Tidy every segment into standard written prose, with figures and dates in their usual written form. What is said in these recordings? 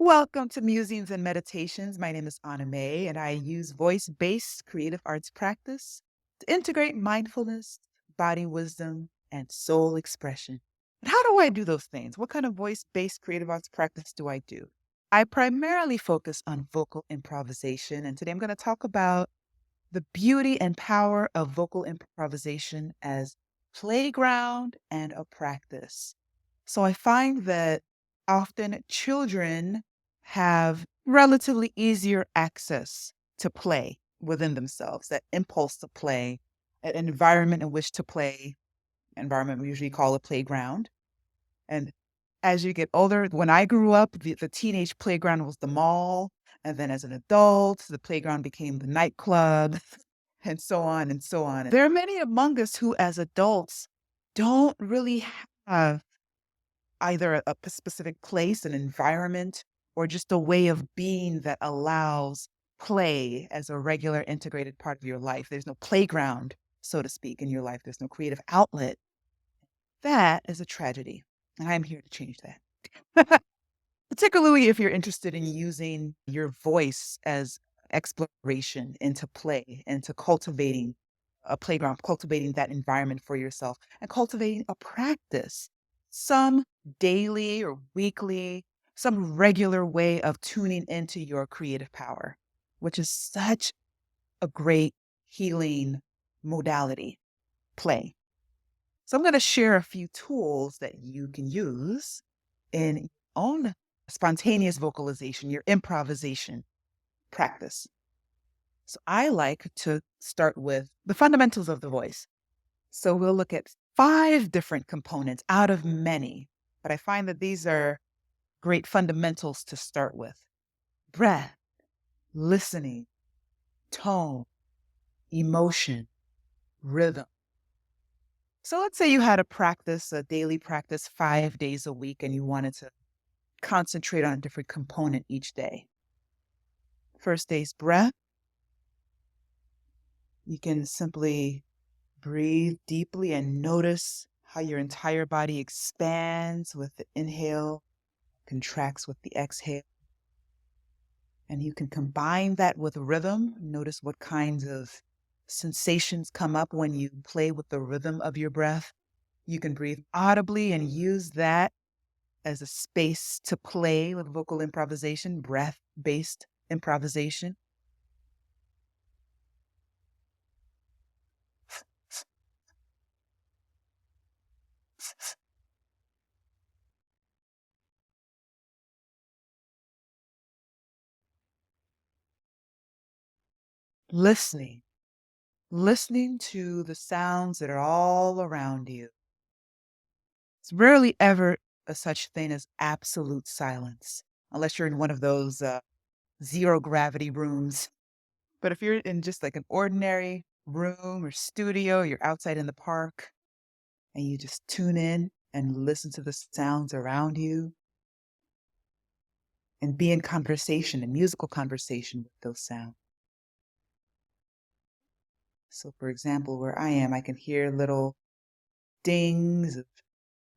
Welcome to Musings and Meditations. My name is Anna Mae, and I use voice based creative arts practice to integrate mindfulness, body wisdom, and soul expression. And how do I do those things? What kind of voice based creative arts practice do I do? I primarily focus on vocal improvisation, and today I'm going to talk about the beauty and power of vocal improvisation as playground and a practice. So I find that often children have relatively easier access to play within themselves, that impulse to play, an environment in which to play, environment we usually call a playground. And as you get older, when I grew up, the teenage playground was the mall. And then as an adult, the playground became the nightclub, and so on and so on. There are many among us who, as adults, don't really have either a specific place, an environment, or just a way of being that allows play as a regular integrated part of your life. There's no playground, so to speak, in your life. There's no creative outlet. That is a tragedy, and I'm here to change that. Particularly if you're interested in using your voice as exploration into play, into cultivating a playground, cultivating that environment for yourself, and cultivating a practice, some daily or weekly, some regular way of tuning into your creative power, which is such a great healing modality, play. So I'm going to share a few tools that you can use in your own spontaneous vocalization, your improvisation practice. So I like to start with the fundamentals of the voice. So we'll look at 5 different components out of many, but I find that these are great fundamentals to start with: breath, listening, tone, emotion, rhythm. So let's say you had a practice, a daily practice 5 days a week, and you wanted to concentrate on a different component each day. First day's breath. You can simply breathe deeply and notice how your entire body expands with the inhale, contracts with the exhale. And you can combine that with rhythm. Notice what kinds of sensations come up when you play with the rhythm of your breath. You can breathe audibly and use that as a space to play with vocal improvisation, breath-based improvisation. Listening, listening to the sounds that are all around you. It's rarely ever a such thing as absolute silence, unless you're in one of those zero gravity rooms. But if you're in just like an ordinary room or studio, you're outside in the park and you just tune in and listen to the sounds around you and be in conversation, in musical conversation with those sounds. So, for example, where I am, I can hear little dings of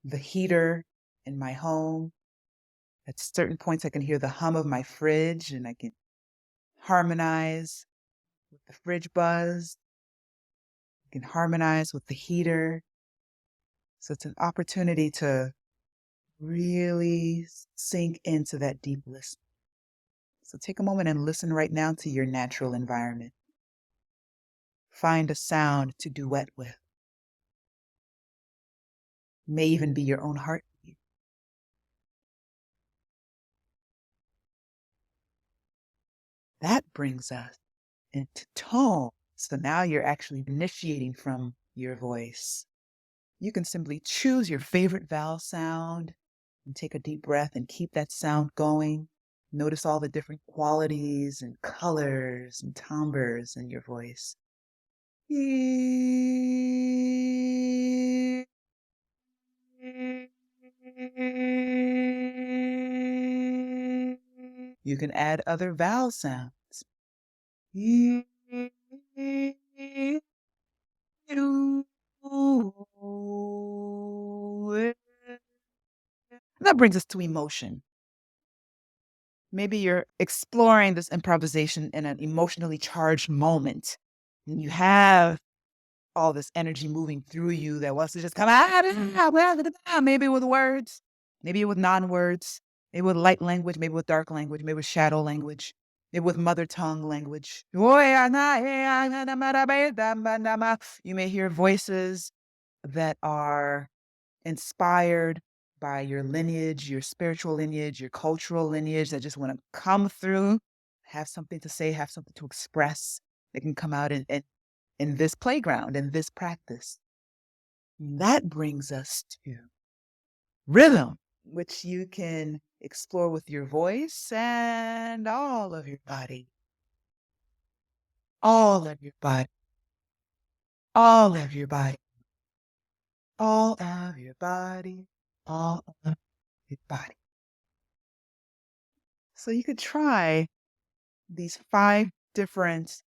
the heater in my home. At certain points, I can hear the hum of my fridge and I can harmonize with the fridge buzz. I can harmonize with the heater. So it's an opportunity to really sink into that deep listen. So take a moment and listen right now to your natural environment. Find a sound to duet with. May even be your own heartbeat. That brings us into tone. So now you're actually initiating from your voice. You can simply choose your favorite vowel sound and take a deep breath and keep that sound going. Notice all the different qualities and colors and timbres in your voice. You can add other vowel sounds. That brings us to emotion. Maybe you're exploring this improvisation in an emotionally charged moment. And you have all this energy moving through you that wants to just come out, maybe with words, maybe with non-words, maybe with light language, maybe with dark language, maybe with shadow language, maybe with mother tongue language. You may hear voices that are inspired by your lineage, your spiritual lineage, your cultural lineage that just want to come through, have something to say, have something to express. They can come out in this playground, in this practice. And that brings us to rhythm, which you can explore with your voice and all of your body, all of your body, all of your body, all of your body, all of your body. So you could try these 5 different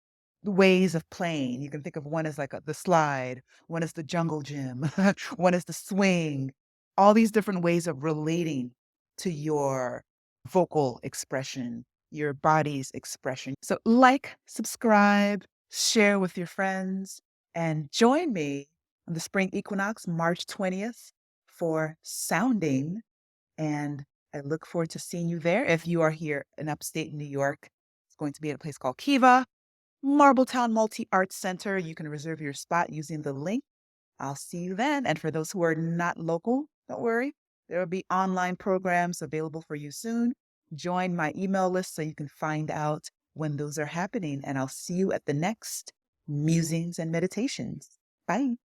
ways of playing. You can think of one as like the slide, one is the jungle gym, one is the swing, all these different ways of relating to your vocal expression, your body's expression. So like, subscribe, share with your friends, and join me on the spring equinox, March 20th for sounding, and I look forward to seeing you there. If you are here in upstate New York, it's going to be at a place called Kiva, Marbletown Multi-Arts Center. You can reserve your spot using the link. I'll see you then. And for those who are not local, don't worry. There will be online programs available for you soon. Join my email list so you can find out when those are happening. And I'll see you at the next Musings and Meditations. Bye.